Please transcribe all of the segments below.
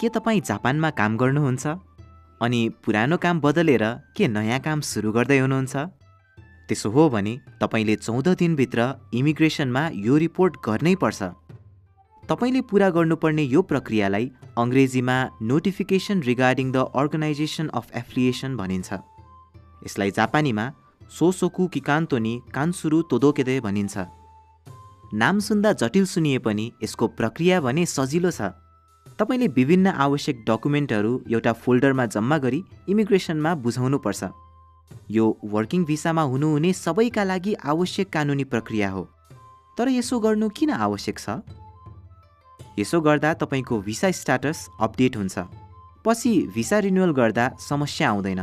के तपाईँ जापानमा काम गर्नुहुन्छ? अनि पुरानो काम बदलेर के नयाँ काम सुरु गर्दै हुनुहुन्छ? त्यसो हो भने तपाईँले 14 दिनभित्र इमिग्रेसनमा यो रिपोर्ट गर्नै पर्छ। तपाईँले पुरा गर्नुपर्ने यो प्रक्रियालाई अङ्ग्रेजीमा notification regarding the organisation of affiliation भनिन्छ। यसलाई जापानीमा सोसोकु किकान्तो नि कान्सुरु तोदोकेदे भनिन्छ। नाम सुन्दा जटिल सुनिए पनि यसको प्रक्रिया भने सजिलो छ। तपाईँले विभिन्न आवश्यक डकुमेन्टहरू एउटा फोल्डरमा जम्मा गरी इमिग्रेसनमा बुझाउनुपर्छ। यो वर्किङ भिसामा हुनुहुने सबैका लागि आवश्यक कानुनी प्रक्रिया हो। तर यसो गर्नु किन आवश्यक छ? यसो गर्दा तपाईँको भिसा स्ट्याटस अपडेट हुन्छ। पछि भिसा रिन्युअल गर्दा समस्या आउँदैन।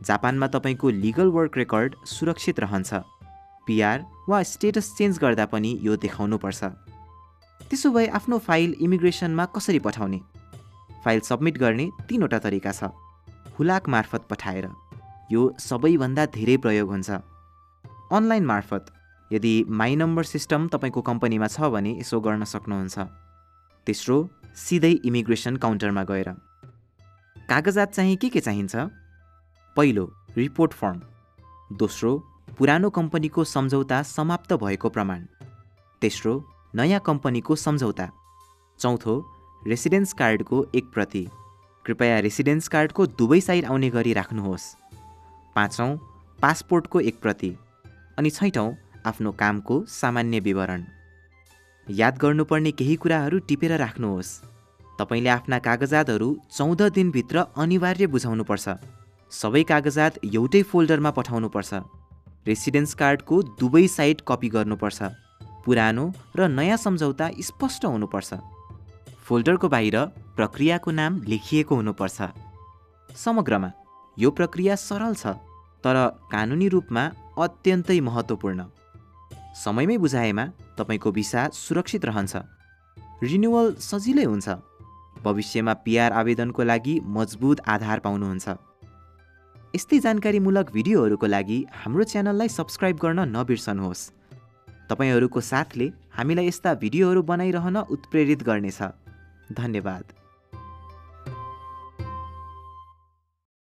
जापानमा तपाईँको लिगल वर्क रेकर्ड सुरक्षित रहन्छ। पिआर वा स्टेटस चेन्ज गर्दा पनि यो देखाउनुपर्छ। त्यसो भए आफ्नो फाइल इमिग्रेसनमा कसरी पठाउने? फाइल सबमिट गर्ने 3वटा तरिका छ। हुलाक मार्फत पठाएर, यो सबैभन्दा धेरै प्रयोग हुन्छ। अनलाइन मार्फत, यदि माई नम्बर सिस्टम तपाईँको कम्पनीमा छ भने यसो गर्न सक्नुहुन्छ। तेस्रो, सिधै इमिग्रेसन काउन्टरमा गएर। कागजात चाहिँ के चाहिन्छ? पहिलो, रिपोर्ट फर्म। दोस्रो, पुरानो कम्पनीको सम्झौता समाप्त भएको प्रमाण। तेस्रो, नयाँ कम्पनीको सम्झौता। चौथो, रेसिडेन्स कार्डको एक प्रति। कृपया रेसिडेन्स कार्डको दुवै साइड आउने गरी राख्नुहोस्। पाँचौँ, पासपोर्टको एक प्रति। अनि छैटौँ, आफ्नो कामको सामान्य विवरण। याद गर्नुपर्ने केही कुराहरू टिपेर राख्नुहोस्। तपाईँले आफ्ना कागजातहरू 14 दिनभित्र अनिवार्य बुझाउनुपर्छ। सबै कागजात एउटै फोल्डरमा पठाउनुपर्छ। रेसिडेन्स कार्डको दुवै साइड कपी गर्नुपर्छ। पुरानो र नयाँ सम्झौता स्पष्ट हुनुपर्छ। फोल्डरको बाहिर प्रक्रियाको नाम लेखिएको हुनुपर्छ। समग्रमा यो प्रक्रिया सरल छ, तर कानुनी रूपमा अत्यन्तै महत्त्वपूर्ण। समयमै बुझाएमा तपाईँको भिसा सुरक्षित रहन्छ। रिन्युअल सजिलै हुन्छ। भविष्यमा पिआर आवेदनको लागि मजबुत आधार पाउनुहुन्छ। यस्तै जानकारीमूलक भिडियोहरूको लागि हाम्रो च्यानललाई सब्स्क्राइब गर्न नबिर्सनुहोस्। तपाईँहरूको साथले हामीलाई यस्ता भिडियोहरू बनाइरहन उत्प्रेरित गर्नेछ। धन्यवाद।